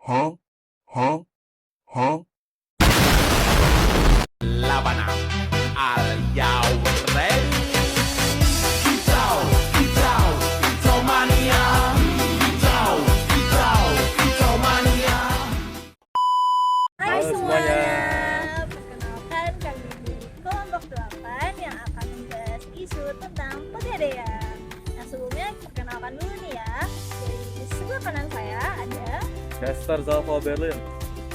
Huh? Huh? Huh? Labanan. Are you ready? Kicau, kicau, kicau mania. Kicau, kicau, kicau mania. Hai Halo semuanya. semuanya. Perkenalkan kami di kelompok 8 yang akan membahas isu tentang pegadaian. Nah sebelumnya perkenalkan dulu nih ya. Dari sebelah kanan saya ada, Chester Zalva Berlin.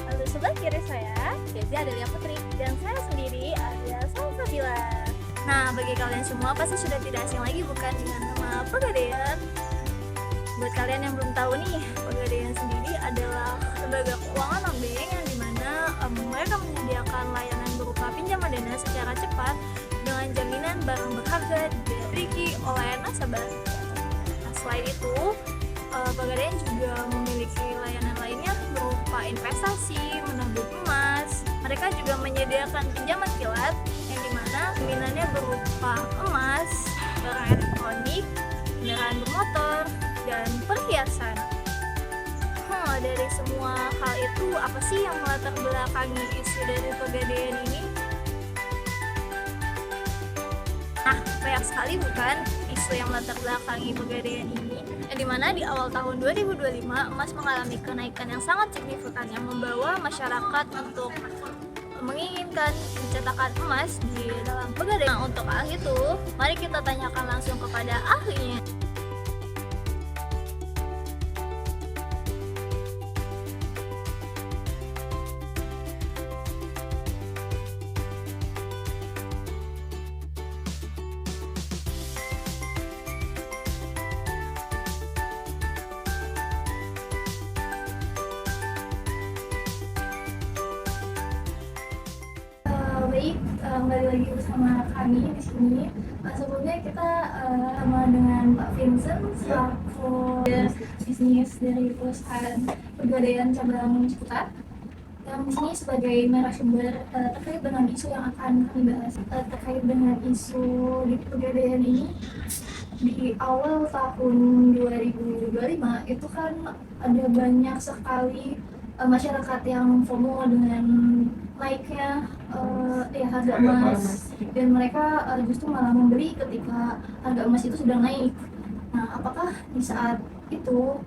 lalu sebelah kiri saya Desi Adelia Putri, dan saya sendiri alias Salsabila. Nah bagi kalian semua pasti sudah tidak asing lagi bukan dengan nama pegadaian. Buat kalian yang belum tahu nih, Pegadaian sendiri adalah lembaga keuangan non-bank yang dimana mereka menyediakan layanan berupa pinjaman dana secara cepat dengan jaminan barang berharga dimiliki oleh nasabah. Nah, selain itu, Pegadaian juga memiliki layanan lainnya berupa investasi, menabung emas. Mereka juga menyediakan pinjaman kilat yang dimana jaminannya berupa emas, barang elektronik, kendaraan bermotor, dan perhiasan. Dari semua hal itu, apa sih yang melatar belakangi isu dari Pegadaian ini? Nah, banyak sekali bukan isu yang melatar belakangi Pegadaian ini, yang dimana di awal tahun 2025 emas mengalami kenaikan yang sangat signifikan yang membawa masyarakat untuk menginginkan pencetakan emas di dalam Pegadaian. Nah, untuk hal itu, mari kita tanyakan langsung kepada ahlinya. Baik, kembali lagi bersama kami di sini. Sebelumnya kita sama dengan Pak Vincent selaku bisnis dari perusahaan Pegadaian cabang Ciputat. Yang di sini sebagai narasumber terkait dengan isu yang akan kami bahas. Terkait dengan isu di Pegadaian ini, di awal tahun 2025 itu kan ada banyak sekali masyarakat yang FOMO dengan naiknya harga emas, dan mereka justru malah membeli ketika harga emas itu sudah naik. Nah, apakah di saat itu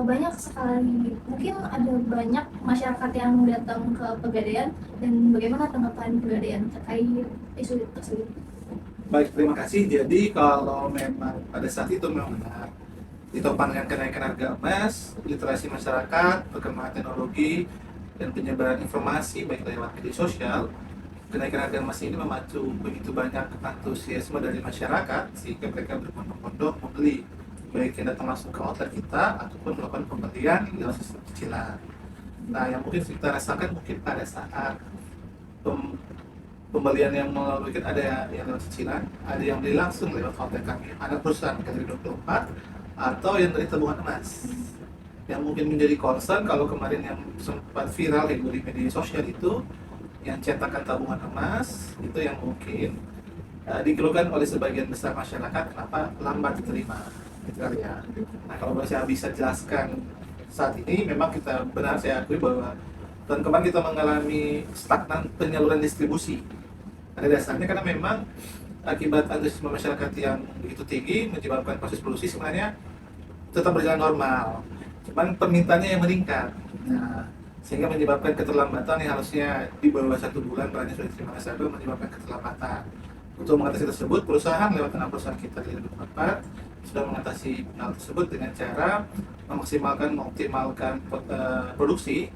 banyak sekali, mungkin ada banyak masyarakat yang datang ke Pegadaian, dan bagaimana tanggapan Pegadaian terkait isu tersebut? Baik, terima kasih. Jadi kalau memang pada saat itu memang benar ditopang dengan kenaikan harga emas, literasi masyarakat, perkembangan teknologi, dan penyebaran informasi baik lewat media sosial, kenaikan harga emas ini memacu begitu banyak antusiasme dari masyarakat sehingga mereka berbondong-bondong membeli, baik yang datang langsung ke outlet kita ataupun melakukan pembelian lewat sistem cicilan. Nah, yang mungkin kita rasakan mungkin pada saat pembelian yang melalui ada yang lewat cicilan, ada yang beli langsung lewat outlet kami, ada perusahaan kategori 24, atau yang dari tabungan emas. Yang mungkin menjadi concern kalau kemarin yang sempat viral di media sosial itu yang cetakan tabungan emas itu yang mungkin dikeluhkan oleh sebagian besar masyarakat kenapa lambat diterima gitu kali ya. Nah, kalau saya bisa jelaskan saat ini memang kita benar, saya akui bahwa tahun kemarin kita mengalami stagnan penyaluran distribusi. Pada dasarnya karena memang akibat antusiasme masyarakat yang begitu tinggi menyebabkan proses produksi sebenarnya tetap berjalan normal, cuman permintaannya yang meningkat. Nah, sehingga menyebabkan keterlambatan yang harusnya di bawah 1 bulan barangnya sudah diterima nasabah, menyebabkan keterlambatan. Untuk mengatasi tersebut, perusahaan lewat 6 perusahaan kita di 24 sudah mengatasi hal tersebut dengan cara mengoptimalkan produksi.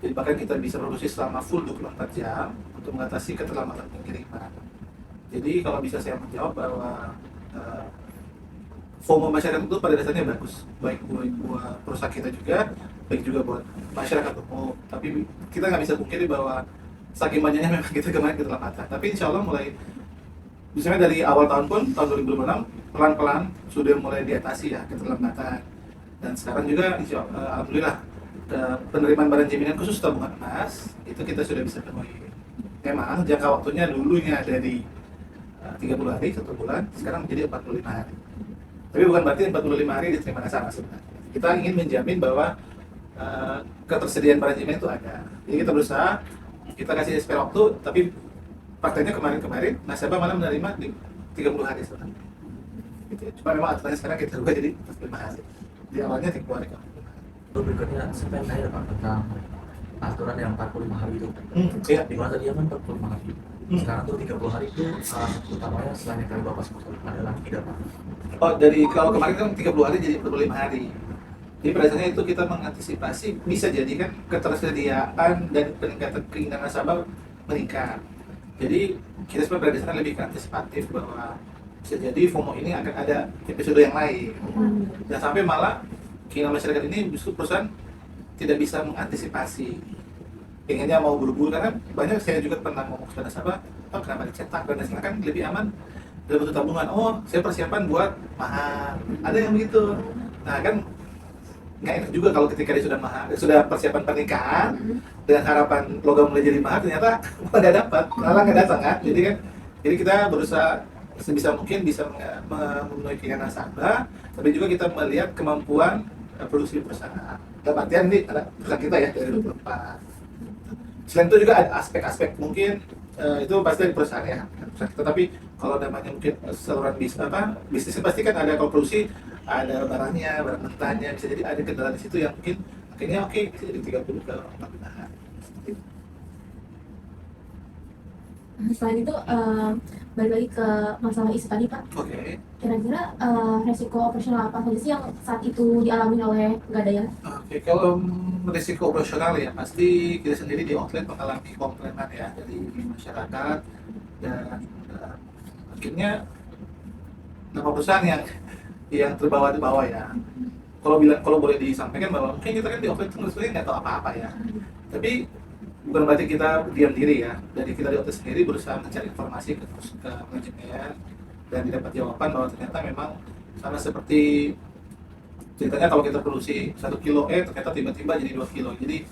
Jadi bahkan kita bisa produksi selama full 24 jam untuk mengatasi keterlambatan pengiriman. Jadi kalau bisa saya menjawab bahwa FOMO masyarakat itu pada dasarnya bagus, baik buat perusahaan kita juga, baik juga buat masyarakat umum. Tapi kita nggak bisa pungkiri bahwa saking banyaknya memang kita kemarin keterlambatan. Tapi insya Allah mulai, misalnya dari awal tahun pun, tahun 2026, pelan-pelan sudah mulai diatasi ya keterlambatan. Dan sekarang juga insya Allah, alhamdulillah, penerimaan barang jaminan khusus tabungan emas, itu kita sudah bisa penuhi. Memang jangka waktunya dulunya dari 30 hari, 1 bulan, sekarang menjadi 45 hari. Tapi bukan berarti 45 hari diterima nasabah sebenarnya. Kita ingin menjamin bahwa ketersediaan manajemen itu ada. Jadi kita berusaha, kita kasih spare waktu, tapi prakteknya kemarin nasabah malah menerima di 30 hari sebenarnya. Gitu ya. Cuma memang aturannya sekarang kita rubah jadi 45 hari. Di awalnya 30 hari. Berikutnya saya pengen tanya Pak tentang aturan yang 45 hari itu. Iya. Di mana tadi kan 45 hari. Sekarang tuh 30 hari itu utamanya selain yang tadi Bapak sebutkan ada lagi tidak Pak? Oh, dari kalau kemarin kan 30 hari jadi 45 hari. Jadi pada dasarnya itu kita mengantisipasi bisa jadi kan ketersediaan dan peningkatan keinginan nasabah meningkat. Jadi kita sebenarnya pada dasarnya lebih ke antisipatif bahwa bisa jadi FOMO ini akan ada episode yang lain. Dan sampai malah keinginan masyarakat ini justru perusahaan tidak bisa mengantisipasi. Pengennya mau buru-buru karena banyak saya juga pernah ngomong kepada nasabah, oh kenapa dicetak dan lain-lain kan lebih aman dalam bentuk tabungan. Oh, saya persiapan buat mahar. Ada yang begitu. Nah kan nggak enak juga kalau ketika dia sudah mahar, sudah persiapan pernikahan dengan harapan logam mulai jadi mahar ternyata nggak dapat, malah nggak datang kan. Jadi kita berusaha sebisa mungkin bisa memenuhi keinginan nasabah, tapi juga kita melihat kemampuan produksi perusahaan. Dalam artian ini ada perusahaan kita ya dari 24. Selain itu juga ada aspek-aspek mungkin itu pasti dari perusahaan ya, perusahaan kita. Tapi kalau namanya mungkin saluran bisnis pasti kan ada, kalau produksi ada barangnya, barang mentahnya, bisa jadi ada kendala di situ yang mungkin akhirnya oke bisa jadi 30 ke 45 hari. Selain itu, balik lagi ke masalah isu tadi Pak. Oke. Kira-kira resiko operasional apa saja sih yang saat itu dialami oleh Pegadaian? Oke, kalau risiko operasional ya pasti kita sendiri di outlet mengalami komplainan ya dari masyarakat dan akhirnya nama perusahaan yang terbawa di bawah ya. Kalau boleh disampaikan bahwa mungkin kita kan di outlet sebenarnya nggak tahu apa-apa ya. Tapi bukan berarti kita diam diri ya. Dari kita di outlet sendiri berusaha mencari informasi ke manajemen dan didapat jawaban bahwa ternyata memang sama seperti ceritanya kalau kita produksi 1 kilo ternyata tiba-tiba jadi 2 kilo. Jadi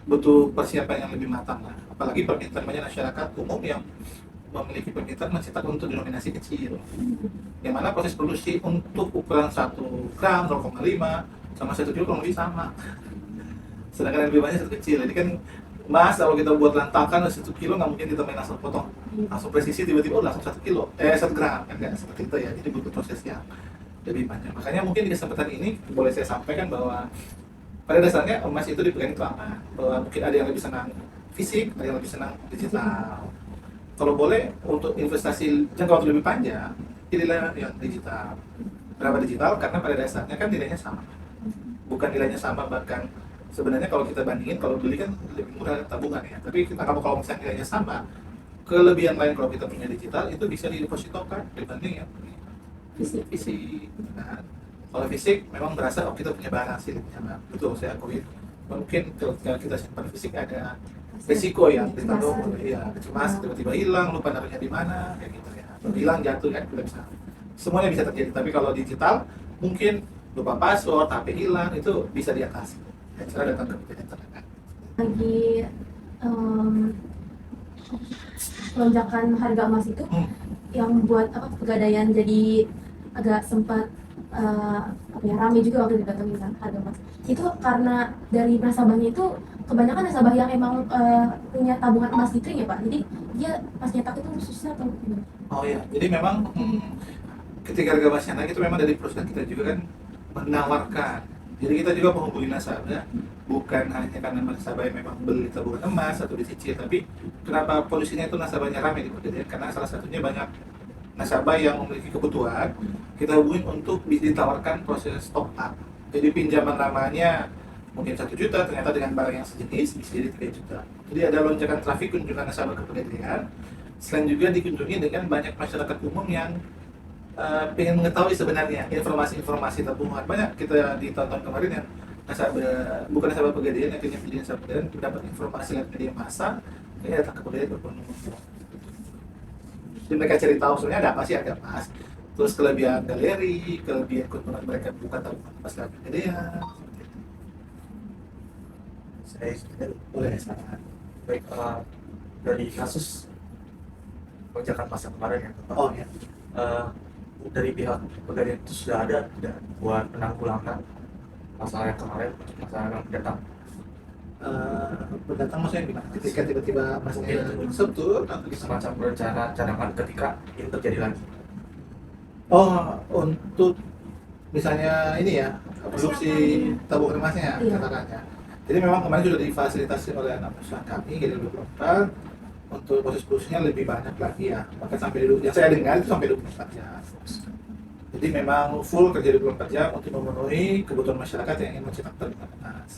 butuh persiapan yang lebih matang lah. Apalagi permintaan banyak masyarakat umum yang memiliki permintaan mencetak untuk denominasi kecil. Yang mana proses produksi untuk ukuran 1 gram, 0,5 sama 1 kilo kurang lebih sama. Sedangkan yang lebih banyak 1 kecil. Jadi kan Mas, kalau kita buat lantakan 1 kilo nggak mungkin kita main langsung potong langsung presisi tiba-tiba langsung 1 kilo 1 gram kan nggak seperti itu ya. Jadi butuh proses yang lebih banyak. Makanya mungkin di kesempatan ini boleh saya sampaikan bahwa pada dasarnya emas itu dipegang itu aman. Bahwa mungkin ada yang lebih senang fisik, ada yang lebih senang digital. Kalau boleh untuk investasi jangka waktu lebih panjang, pilihlah yang digital. Berapa digital? Karena pada dasarnya kan nilainya sama. Bukan nilainya sama, bahkan sebenarnya kalau kita bandingin, kalau beli kan lebih murah tabungan ya. Tapi kalau misalnya nilainya sama, kelebihan lain kalau kita punya digital itu bisa didepositokan dibanding yang fisik. Nah, kalau fisik memang berasa kita punya barang sih, betul saya akui. Mungkin kalau kita simpan fisik ada risiko ya, cemas tiba-tiba hilang, lupa naruhnya di mana, kayak gitu ya. Atau hilang jatuh kan tidak bisa. Semuanya bisa terjadi. Tapi kalau digital mungkin lupa password, HP hilang itu bisa diatasi. Cara datang ke petugas terdekat. Lagi lonjakan harga emas itu yang buat Pegadaian jadi agak sempat ramai juga waktu didatengin kan harga emas. Itu karena dari nasabahnya itu kebanyakan nasabah yang emang punya tabungan emas di Tring ya Pak. Jadi dia pas nyetak itu susah atau gimana? Oh ya, jadi memang ketika harga emasnya naik itu memang dari perusahaan kita juga kan menawarkan. Jadi kita juga menghubungi nasabah bukan hanya karena nasabah yang memang beli tabungan emas atau dicicil, tapi kenapa polisinya itu nasabahnya ramai di Pegadaian? Karena salah satunya banyak nasabah yang memiliki kebutuhan, kita hubungin untuk ditawarkan proses top up. Jadi pinjaman lamanya mungkin 1 juta, ternyata dengan barang yang sejenis bisa jadi 3 juta. Jadi ada lonjakan trafik kunjungan nasabah ke Pegadaian. Selain juga dikunjungi dengan banyak masyarakat umum yang pengen mengetahui sebenarnya informasi-informasi tabungan. Banyak kita ditonton kemarin yang nasabah, bukan nasabah Pegadaian, yang punya menjadi nasabah Pegadaian, dapat informasi lewat media massa, ini datang ke Pegadaian berbondong-bondong. Jadi mereka cari tahu sebenarnya ada apa sih harga emas, terus kelebihan galeri, kelebihan keuntungan mereka buka tabungan emas lewat Pegadaian. Saya Boleh saran. baik dari kasus lonjakan masa kemarin ya Pak. Oh ya. Dari pihak Pegadaian itu sudah ada tidak buat penanggulangan masalah yang kemarin, masalah yang mendatang? pendatang maksudnya gimana? Ketika tiba-tiba masnya betul atau gimana? Semacam rencana cadangan ketika itu terjadi lagi. Oh, untuk misalnya ini ya, produksi tabung emasnya Iya. katakannya. Jadi memang kemarin sudah difasilitasi oleh anak perusahaan kami GD24 untuk proses produksinya lebih banyak lagi ya. Bahkan sampai dulu yang saya dengar itu sampai 24 jam. Jadi memang full kerja 24 jam untuk memenuhi kebutuhan masyarakat yang ingin mencetak tabung emas.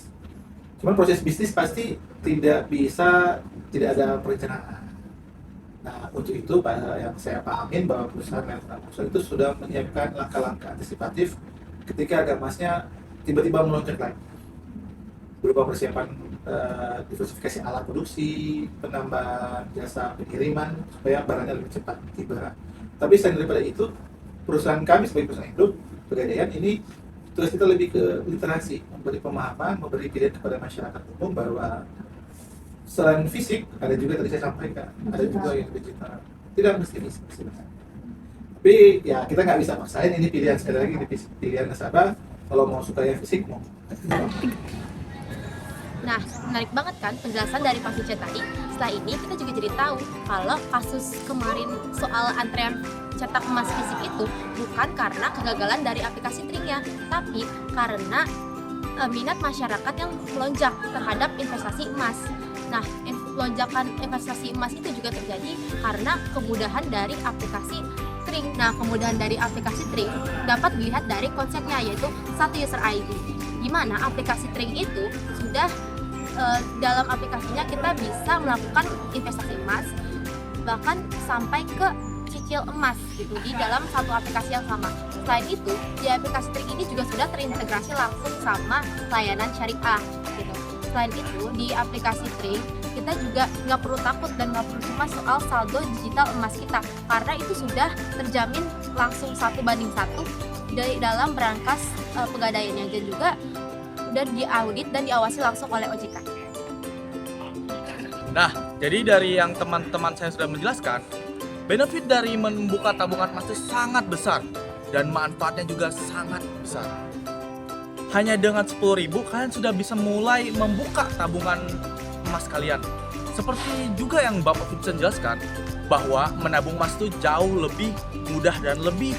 Cuman proses bisnis pasti tidak ada perencanaan. Nah, untuk itu yang saya pahamin bahwa perusahaan itu sudah menyiapkan langkah-langkah antisipatif ketika harga emasnya tiba-tiba melonjak lagi. Berupa persiapan diversifikasi alat produksi, penambahan jasa pengiriman supaya barangnya lebih cepat tiba. Tapi selain daripada itu, perusahaan kami sebagai perusahaan induk Pegadaian ini terus kita lebih ke literasi, memberi pemahaman, memberi pilihan kepada masyarakat umum bahwa selain fisik ada juga tadi saya sampaikan ada juga yang digital, tidak mesti fisik sebenarnya. Tapi ya kita nggak bisa maksain, ini pilihan, sekali lagi ini pilihan nasabah. Kalau mau suka yang fisik mau. Nah, menarik banget kan penjelasan dari Pak Vice tadi. Setelah ini kita juga jadi tahu kalau kasus kemarin soal antrean cetak emas fisik itu bukan karena kegagalan dari aplikasi Tring-nya, tapi karena minat masyarakat yang melonjak terhadap investasi emas. Nah, lonjakan investasi emas itu juga terjadi karena kemudahan dari aplikasi Tring. Nah, kemudahan dari aplikasi Tring dapat dilihat dari konsepnya, yaitu satu user ID. Di mana aplikasi Tring itu sudah dalam aplikasinya kita bisa melakukan investasi emas, bahkan sampai ke cicil emas gitu di dalam satu aplikasi yang sama. Selain itu, di aplikasi Tring ini juga sudah terintegrasi langsung sama layanan syariah gitu. Selain itu, di aplikasi Tring kita juga nggak perlu takut dan nggak perlu cemas soal saldo digital emas kita, karena itu sudah terjamin langsung 1:1 dari dalam berangkas pegadaiannya, dan juga udah diaudit dan diawasi langsung oleh OJK. Nah, jadi dari yang teman-teman saya sudah menjelaskan, benefit dari membuka tabungan emas itu sangat besar dan manfaatnya juga sangat besar. Hanya dengan 10.000 kalian sudah bisa mulai membuka tabungan emas kalian. Seperti juga yang Bapak Vincent jelaskan, bahwa menabung emas itu jauh lebih mudah dan lebih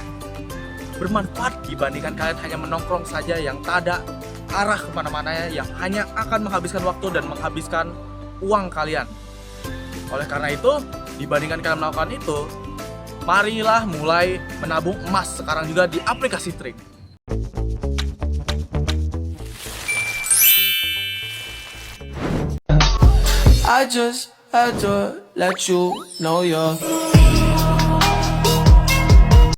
bermanfaat dibandingkan kalian hanya menongkrong saja yang tak ada arah kemana-mana, yang hanya akan menghabiskan waktu dan menghabiskan uang kalian. Oleh karena itu, dibandingkan kalian melakukan itu, marilah mulai menabung emas sekarang juga di aplikasi Tring. I just had to let you know you're